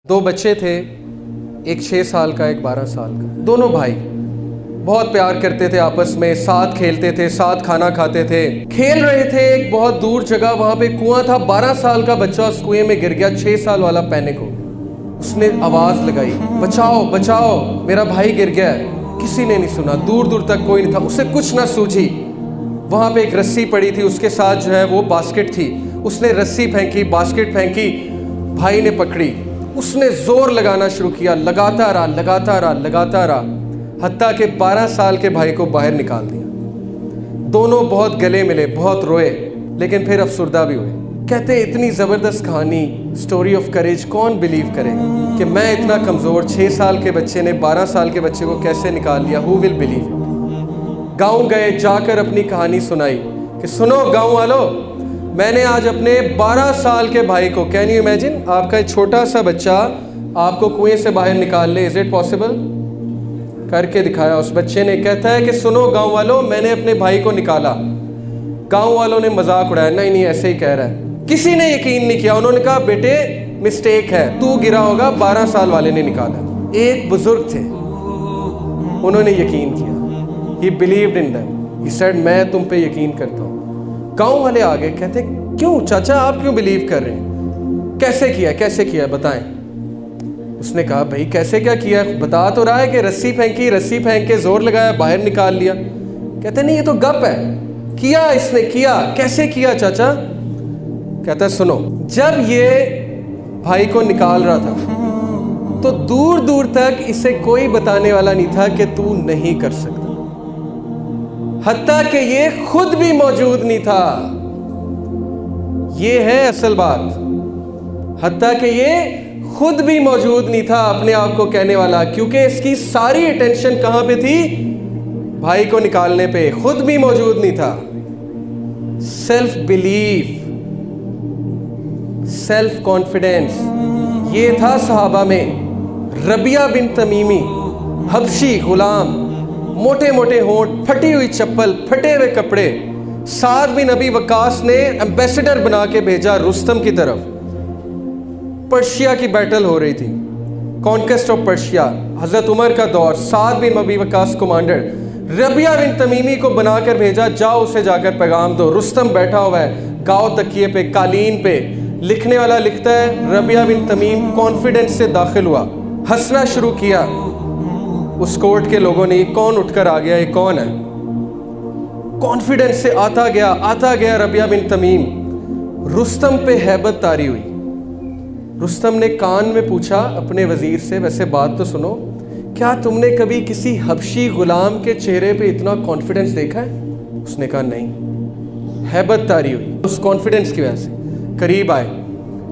دو بچے تھے، ایک 6 سال کا ایک 12 سال کا. دونوں بھائی بہت پیار کرتے تھے، آپس میں ساتھ کھیلتے تھے، ساتھ کھانا کھاتے تھے. کھیل رہے تھے ایک بہت دور جگہ، وہاں پہ کنواں تھا. 12 سال کا بچہ اس کنویں میں گر گیا. 6 سال والا پینک ہو. اس نے آواز لگائی، بچاؤ بچاؤ میرا بھائی گر گیا ہے. کسی نے نہیں سنا، دور دور تک کوئی نہیں تھا. اسے کچھ نہ سوجھی. وہاں پہ ایک رسی پڑی تھی، اس کے ساتھ جو ہے وہ باسکٹ تھی. اس نے رسی پھینکی، باسکٹ پھینکی، بھائی نے پکڑی. اس نے زور لگانا شروع کیا، لگاتا رہا حتیٰ کہ 12 سال کے بھائی کو باہر نکال دیا. دونوں بہت گلے ملے، بہت روئے، لیکن پھر افسردہ بھی ہوئے. کہتے اتنی زبردست کہانی، سٹوری آف کریج، کون بلیو کرے گا کہ میں اتنا کمزور 6 سال کے بچے نے 12 سال کے بچے کو کیسے نکال لیا. ہو ول بلیو. گاؤں گئے، جا کر اپنی کہانی سنائی کہ سنو گاؤں والوں، میں نے آج اپنے 12 سال کے بھائی کو، کین یو امیجن، آپ کا چھوٹا سا بچہ آپ کو کنویں سے باہر نکال لے. Is it possible? کر کے دکھایا اس بچے نے. کہتا ہے کہ سنو گاؤں والوں، میں نے اپنے بھائی کو نکالا. گاؤں والوں نے مذاق اڑایا، نہیں ایسے ہی کہہ رہا ہے. کسی نے یقین نہیں کیا. انہوں نے کہا بیٹے مسٹیک ہے، تو گرا ہوگا، 12 سال والے نے نکالا. ایک بزرگ تھے، انہوں نے یقین کیا. He believed in them. He said میں تم پہ یقین کرتا ہوں. گاؤں والے آگے کہتے کیوں چاچا آپ کیوں بلیو کر رہے ہیں؟ کیسے کیا بتائیں. اس نے کہا بھائی کیسے کیا کیا، بتا تو رہا ہے کہ رسی پھینکی، رسی پھینک کے زور لگایا، باہر نکال لیا. کہتے نہیں یہ تو گپ ہے، کیا اس نے کیا. کیسے کیا چاچا؟ کہتا سنو، جب یہ بھائی کو نکال رہا تھا تو دور دور تک اسے کوئی بتانے والا نہیں تھا کہ تو نہیں کر سکتا. حتیٰ کہ یہ خود بھی موجود نہیں تھا. یہ ہے اصل بات. حتیٰ کہ یہ خود بھی موجود نہیں تھا اپنے آپ کو کہنے والا، کیونکہ اس کی ساری اٹینشن کہاں پہ تھی؟ بھائی کو نکالنے پہ. خود بھی موجود نہیں تھا. سیلف بلیف، سیلف کانفیڈنس، یہ تھا صحابہ میں. ربیہ بن تمیمی، حبشی غلام، موٹے موٹے ہونٹ، پھٹی ہوئی چپل، پھٹے ہوئے کپڑے. سعد بن ابی وقاص نے ایمبیسڈر بنا کے بھیجا رستم کی طرف. پرشیا کی بیٹل ہو رہی تھی، کانکسٹ آف پرشیا، حضرت عمر کا دور. سعد بن ابی وقاص کمانڈر، ربیہ بن تمیمی کو بنا کر بھیجا، جاؤ اسے جا کر پیغام دو. رستم بیٹھا ہوا ہے گاؤ تکیے پہ، قالین پہ. لکھنے والا لکھتا ہے ربیہ بن تمیم کانفیڈنس سے داخل ہوا، ہنسنا شروع کیا. اس کورٹ کے لوگوں نے یہ کون اٹھ کر آ گیا، یہ کون ہے؟ کانفیڈنس سے آتا گیا ربیہ بن تمیم. رستم پہ ہیبت طاری ہوئی. رستم نے کان میں پوچھا اپنے وزیر سے، ویسے بات تو سنو، کیا تم نے کبھی کسی حبشی غلام کے چہرے پہ اتنا کانفیڈنس دیکھا ہے؟ اس نے کہا نہیں. ہیبت طاری ہوئی اس کانفیڈنس کی وجہ سے. قریب آئے.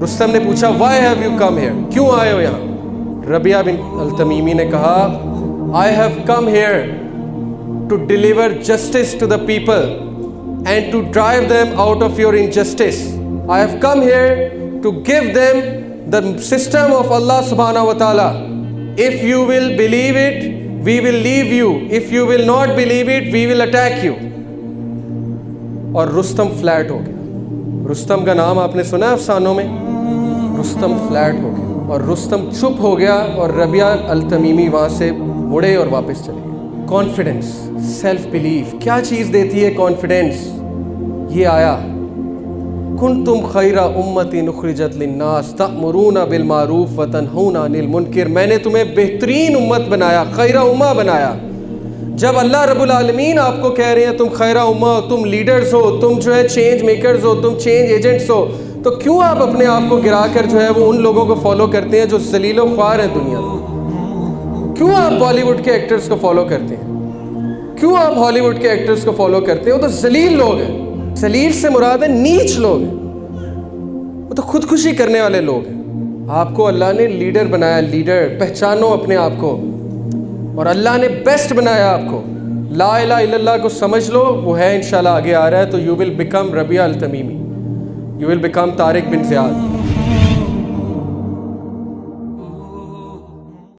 رستم نے پوچھا why have you come here, کیوں آئے ہو یہاں؟ ربیہ بن التمیمی نے کہا I have come here to deliver justice to the people and to drive them out of your injustice. I have come here to give them the system of Allah subhanahu wa ta'ala. If you will believe it, we will leave you. If you will not believe it, we will attack you. اور Rustam flat ہو گیا. رستم کا نام آپ نے سنا افسانوں میں؟ Rustam flat ہو گیا اور رستم چپ ہو گیا اور ربیہ التمیمی وہاں سے مڑے اور واپس چلے گئے. کانفیڈنس، سیلف بلیف، کیا چیز دیتی ہے کانفیڈنس؟ یہ آیا کنتم خیر امت اخرجت للناس تأمرون بالمعروف وتنہون عن المنکر. میں نے تمہیں بہترین امت بنایا، خیر امہ بنایا. جب اللہ رب العالمین آپ کو کہہ رہے ہیں تم خیر امہ ہو، تم لیڈرز ہو، تم جو ہے چینج میکرز ہو، تم چینج ایجنٹس ہو، تو کیوں آپ اپنے آپ کو گرا کر جو ہے وہ ان لوگوں کو فالو کرتے ہیں جو ذلیل و خوار ہیں دنیا میں؟ کیوں آپ بالی ووڈ کے ایکٹرز کو فالو کرتے ہیں؟ کیوں آپ ہالی ووڈ کے ایکٹرز کو فالو کرتے ہیں؟ وہ تو ذلیل لوگ ہیں. ذلیل سے مراد ہے نیچ لوگ ہیں، وہ تو خودکشی کرنے والے لوگ ہیں. آپ کو اللہ نے لیڈر بنایا. لیڈر پہچانو اپنے آپ کو، اور اللہ نے بیسٹ بنایا آپ کو. لا الہ الا اللہ کو سمجھ لو، وہ ہے انشاءاللہ آگے آ رہا ہے. تو you will become Rabia Altamimi, you will become Tariq bin زیاد.